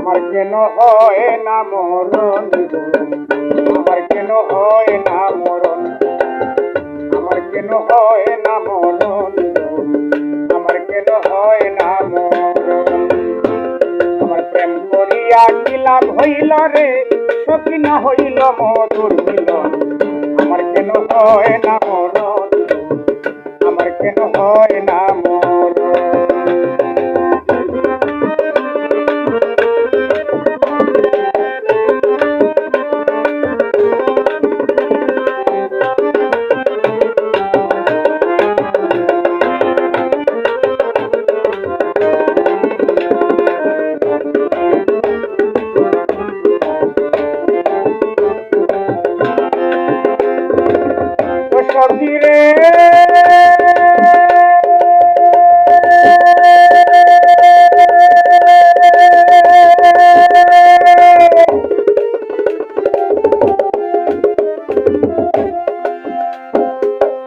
আমার কেন হয় না মরণ, আমার কেন হয় না মরণ, আমার কেন হয় না মরণ, আমার কেন হয় না মরণ। আমার প্রেম করিয়া কি লাভ হইল রে, সখী না হইল মধুর মিলন। আমার কেন হয় না মরণ, আমার কেন হয় না মরণ। সখী রে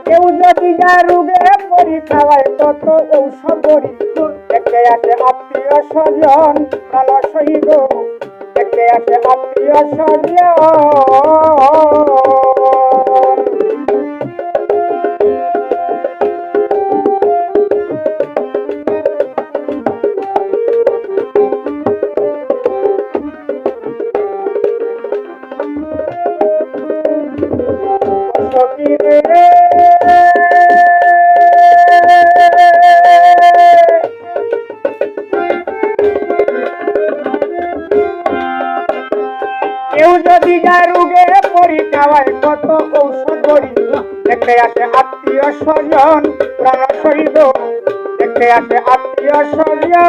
কেউ যদি যায় রোগে পরি খাওয়ায় তত ঔষধ করি, দেখতে আসে আত্মীয় স্বজন প্রাণ সহিব, দেখতে আসে আত্মীয় স্বজন। কেউ যদি যায় রোগে পরি খাওয়ায় কত ঔষধ করি, দেখতে আসে আত্মীয় স্বজন প্রাণ সহিব, দেখতে আসে আত্মীয় স্বজন।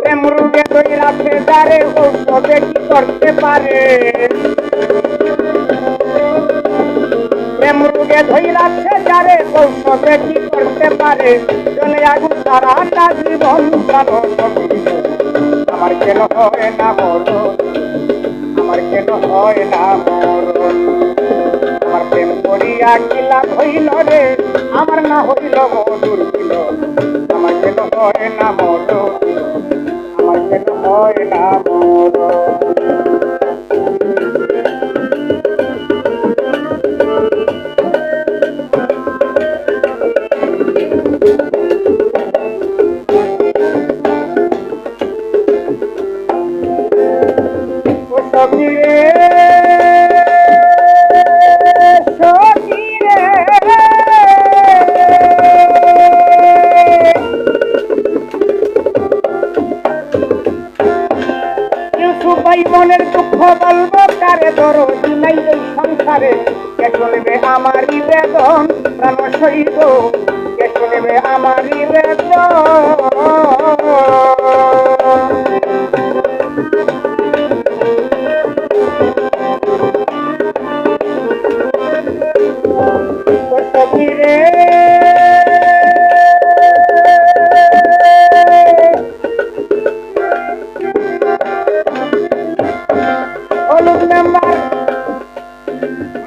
প্রেম রোগে ধরে রাখে যারে ঔষধে কি করতে পারে, প্রেম রোগে ধরে রাখে যারে ঔষধে কি করতে পারে। জলে আগুন সারাটা জীবন প্রাণ সহিব, আমার কেন হয় না মরণ, আমার কেন হয় না মরণ। আমার প্রেম করিয়া কি লাভ হইল রে, আমার না হইল মধুর মিলন। আমার কেন হয় না মরণ, আমার কেন হয় না মরণ। সখী রে সখী রে ইউসুফ ভাই মনের দুঃখ বলবো কারে, দরদি নাই এই সংসারে। কে শুনবে আমারই বেদন প্রাণ সহিব, কে শুনবে আমারই বেদন।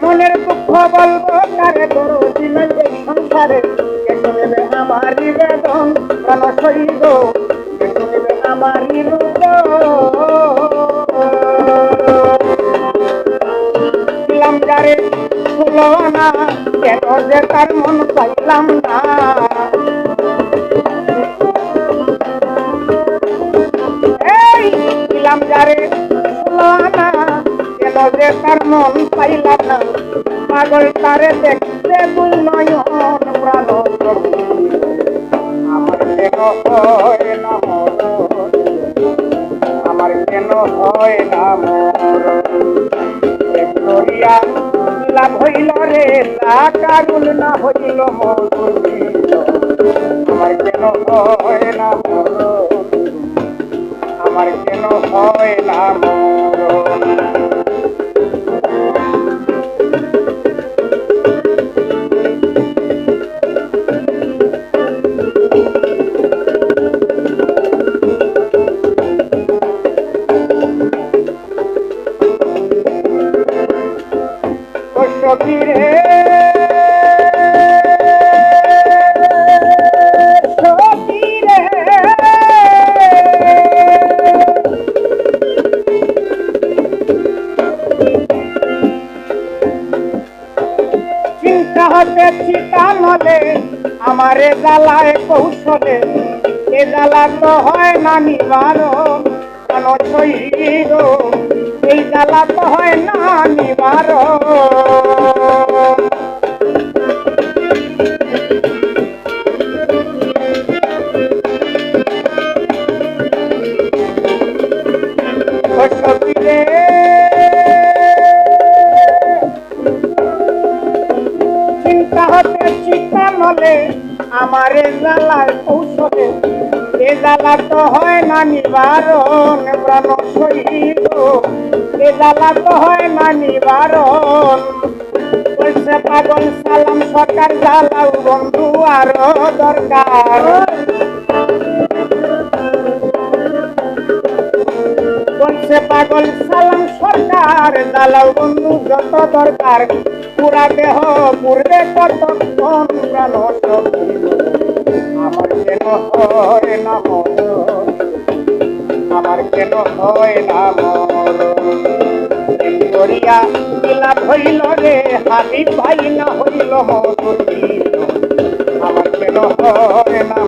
মনের দুঃখ বলবো কারে, দরদি নাই এই সংসারে। কে শুনবে আমারই বেদন প্রাণ সহিব, কে শুনবে আমারই রোদন। দিলাম যারে ষোলো আনা, কেন যে তার মন পাইলাম না। এই দিলাম যারে ষোলো আনা, কেন যে তার মন পাইলাম না। পাগল তারে দেখতে দুই নয়ন প্রাণ সহিব, আমার কেন হয় না মরণ, আমার কেন হয় না মরণ। প্রেম করিয়া লাভ হইল রে, কারুল না হইল মধুর মিলন। আমার কেন হয় না মরণ, আমার কেন হয় না মরণ। সখী রে সখী রে আমারে জ্বালায় কৌশলে এ জ্বালা তো হয় না নিবারণ কেন শহীদ এই জ্বালা তো হয় না নিবারণ সখীরে চিন্তা হতে চিন্তা নলে আমারে জ্বালায় কৌশলে এ জ্বালা তো হয় না নিবারণ প্রাণ শহীদ এ জ্বালা তো হয় না নিবারণ বলছে পাগল সালাম সরকার জ্বালাও বন্ধু আরো দরকার বলছে পাগল সালাম সরকার জ্বালাও বন্ধু যত দরকার পুরা দেহ পুরবে কতক্ষণ প্রাণ শহীদ আমার কেন হয় না মরণ আমার কেন হয় না মরণ প্রেম করিয়া বিলাপ হইল রে হাবিব ভাই না হইল মরণ আমার কেন হয় না